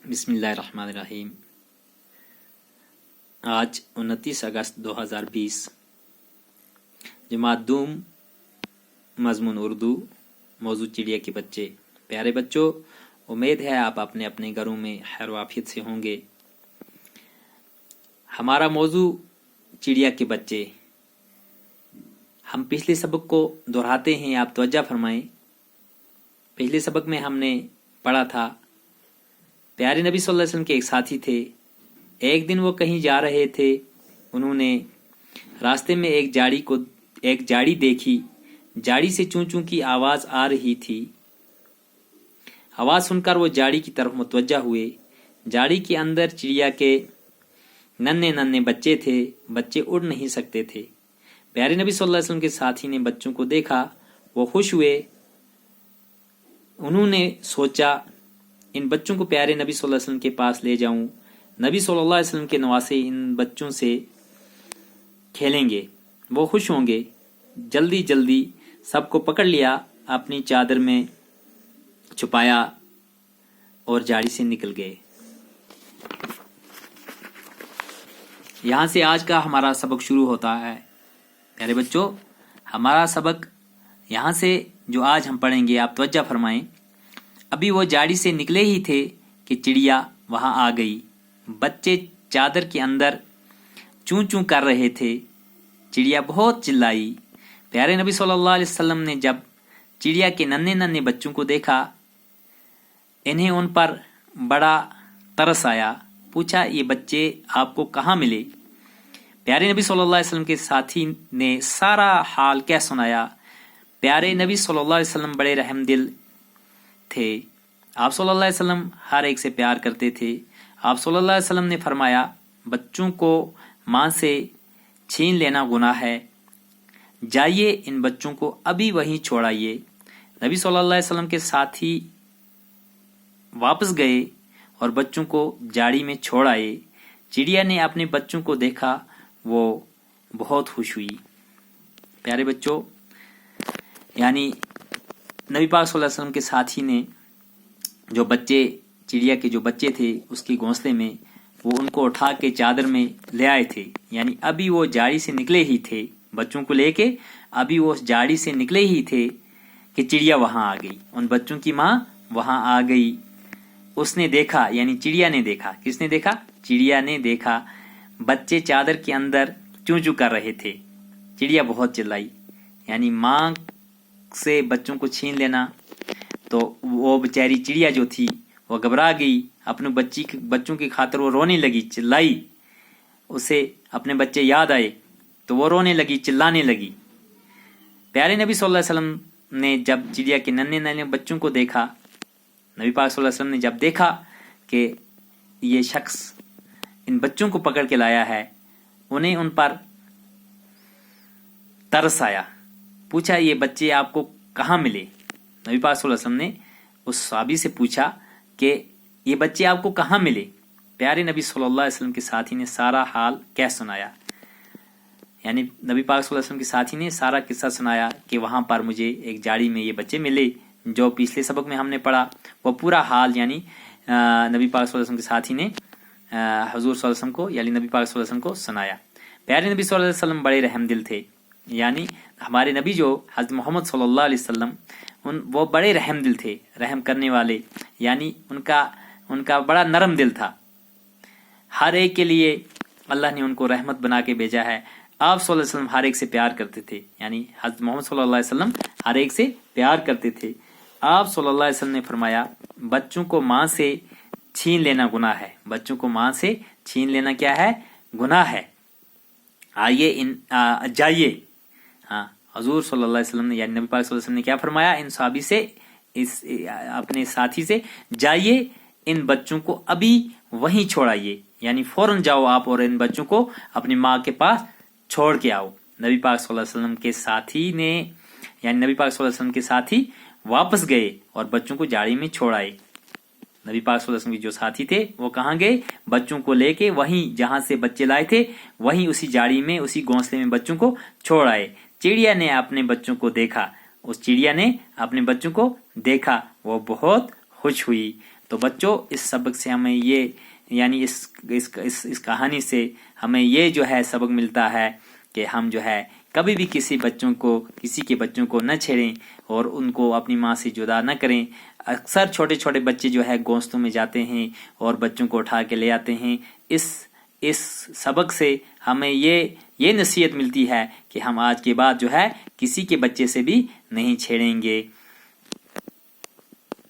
बिस्मिल्लाहिर्रहमानिर्रहीम। आज 29 अगस्त 2020। जमात दूम, मज़मून उर्दू, मौजू चिड़िया के बच्चे। प्यारे बच्चों, उम्मीद है आप अपने अपने घरों में खैर वाफियत से होंगे। हमारा मौजू चिड़िया के बच्चे। हम पिछले सबक को दोहराते हैं, आप तवज्जो फरमाएं। पिछले सबक में हमने पढ़ा था, प्यारे नबी सल्लल्लाहु अलैहि वसल्लम के एक साथी थे। एक दिन वो कहीं जा रहे थे, उन्होंने रास्ते में एक जाड़ी देखी। जाड़ी से चूं चूं की आवाज़ आ रही थी। आवाज़ सुनकर वो जाड़ी की तरफ मुतवज्जा हुए। जाड़ी के अंदर चिड़िया के नन्हे नन्हे बच्चे थे। बच्चे उड़ नहीं सकते थे। प्यारे नबी सल्लल्लाहु अलैहि वसल्लम के साथी ने बच्चों को देखा, वो खुश हुए। उन्होंने सोचा, इन बच्चों को प्यारे नबी सल्लल्लाहु अलैहि वसल्लम के पास ले जाऊं। नबी सल्लल्लाहु अलैहि वसल्लम के नवासे इन बच्चों से खेलेंगे, वो खुश होंगे। जल्दी जल्दी सबको पकड़ लिया, अपनी चादर में छुपाया और जाड़ी से निकल गए। यहाँ से आज का हमारा सबक शुरू होता है। प्यारे बच्चों, हमारा सबक यहाँ से जो आज हम पढ़ेंगे, आप तवज्जो फरमाएं। अभी वो जाड़ी से निकले ही थे कि चिड़िया वहां आ गई। बच्चे चादर के अंदर चूं चूं कर रहे थे। चिड़िया बहुत चिल्लाई। प्यारे नबी सल्लल्लाहु अलैहि वसल्लम ने जब चिड़िया के नन्हे नन्हे बच्चों को देखा, इन्हें उन पर बड़ा तरस आया। पूछा, ये बच्चे आपको कहाँ मिले? प्यारे नबी सल्लल्लाहु अलैहि वसल्लम के साथी ने सारा हाल क्या सुनाया। प्यारे नबी सल्लल्लाहु अलैहि वसल्लम बड़े रहमदिल थे। आप सल्लल्लाहु अलैहि वसल्लम हर एक से प्यार करते थे। आप सल्लल्लाहु अलैहि वसल्लम ने फरमाया, बच्चों को माँ से छीन लेना गुनाह है। जाइए, इन बच्चों को अभी वहीं छोड़ाइए। नबी सल्लल्लाहु अलैहि वसल्लम के साथी वापस गए और बच्चों को जाड़ी में छोड़ आए। चिड़िया ने अपने बच्चों को देखा, वो बहुत खुश हुई। प्यारे बच्चों, यानी नबी पाक सल्लल्लाहु अलैहि वसल्लम के साथी ने जो बच्चे, चिड़िया के जो बच्चे थे, उसके घोंसले में वो उनको उठा के चादर में ले आए थे। यानी अभी वो जाड़ी से निकले ही थे, बच्चों को लेके अभी वो जाड़ी से निकले ही थे कि चिड़िया वहां आ गई। उन बच्चों की माँ वहां आ गई। उसने देखा, यानी चिड़िया ने देखा। किसने देखा? चिड़िया ने देखा। बच्चे चादर के अंदर चूं चूं कर रहे थे। चिड़िया बहुत चिल्लाई। यानी माँ से बच्चों को छीन लेना, तो वो बेचारी चिड़िया जो थी वो घबरा गई। अपने बच्चों की खातिर वो रोने लगी, चिल्लाई। उसे अपने बच्चे याद आए तो वो रोने लगी, चिल्लाने लगी। प्यारे नबी सल्लल्लाहु अलैहि वसल्लम ने जब चिड़िया के नन्हे नन्हे बच्चों को देखा, नबी पाक सल्लल्लाहु अलैहि वसल्लम ने जब देखा कि ये शख्स इन बच्चों को पकड़ के लाया है, उन्हें उन पर तरस आया। पूछा, ये बच्चे आपको कहाँ मिले? नबी पाक सल्लल्लाहु अलैहि वसल्लम ने उस सहाबी से पूछा कि ये बच्चे आपको कहाँ मिले? प्यारे नबी सल्लल्लाहु अलैहि वसल्लम के साथी ने सारा हाल क्या सुनाया। यानी नबी पाक सल्लल्लाहु अलैहि वसल्लम के साथी ने सारा किस्सा सुनाया कि वहां पर मुझे एक जाड़ी में ये बच्चे मिले, जो पिछले सबक में हमने पढ़ा। वो पूरा हाल यानी नबी पाक सल्लल्लाहु अलैहि वसल्लम के साथी ने हुजूर सल्लल्लाहु अलैहि वसल्लम को, यानी नबी पाक सल्लल्लाहु अलैहि वसल्लम को सुनाया। प्यारे नबी सल्लल्लाहु अलैहि वसल्लम बड़े रहमदिल थे। यानी हमारे नबी जो हज़रत मोहम्मद सल्लल्लाहु अलैहि वसल्लम, वो बड़े रहमदिल थे, रहम करने वाले। यानी उनका बड़ा नरम दिल था। हर एक के लिए अल्लाह ने उनको रहमत बना के भेजा है। आप सल्लल्लाहु अलैहि वसल्लम हर एक से प्यार करते थे। यानी हज़रत मोहम्मद सल्लल्लाहु अलैहि वसल्लम हर एक से प्यार करते थे। आप सल्लल्लाहु अलैहि वसल्लम ने फरमाया, बच्चों को माँ से छीन लेना गुनाह है। बच्चों को माँ से छीन लेना क्या है? गुनाह है। जाइए। हाँ, हुजूर सल्लल्लाहु अलैहि वसल्लम ने, यानी नबी पाक सल्लल्लाहु अलैहि वसल्लम ने क्या फरमाया इन सहाबी से, अपने साथी से, जाइए, इन बच्चों को अभी वहीं छोड़ाइए। यानी फौरन जाओ आप और इन बच्चों को अपनी माँ के पास छोड़ के आओ। नबी पाक सल्लल्लाहु अलैहि वसल्लम के साथी ने, यानी नबी पाक सल्लल्लाहु अलैहि वसल्लम के साथी वापस गए और बच्चों को जाड़ी में छोड़ आए। नबी पाक सल्लल्लाहु अलैहि वसल्लम के जो साथी थे वो कहाँ गए? बच्चों को लेके वहीं जहां से बच्चे लाए थे, वहीं उसी जाड़ी में, उसी घोंसले में बच्चों को छोड़ आए। चिड़िया ने अपने बच्चों को देखा। उस चिड़िया ने अपने बच्चों को देखा, वो बहुत खुश हुई। تو بچوں اس سبق سے ہمیں یہ یعنی اس کہانی سے ہمیں یہ جو ہے سبق ملتا ہے کہ ہم جو ہے کبھی بھی کسی کے بچوں کو نہ چھیڑیں اور ان کو اپنی ماں سے جدا نہ کریں۔ اکثر چھوٹے چھوٹے بچے جو ہے گوشتوں میں جاتے ہیں اور بچوں کو اٹھا کے لے آتے ہیں۔ اس سبق سے ہمیں یہ نصیحت ملتی ہے کہ ہم آج کے بعد جو ہے کسی کے بچے سے بھی نہیں چھیڑیں گے۔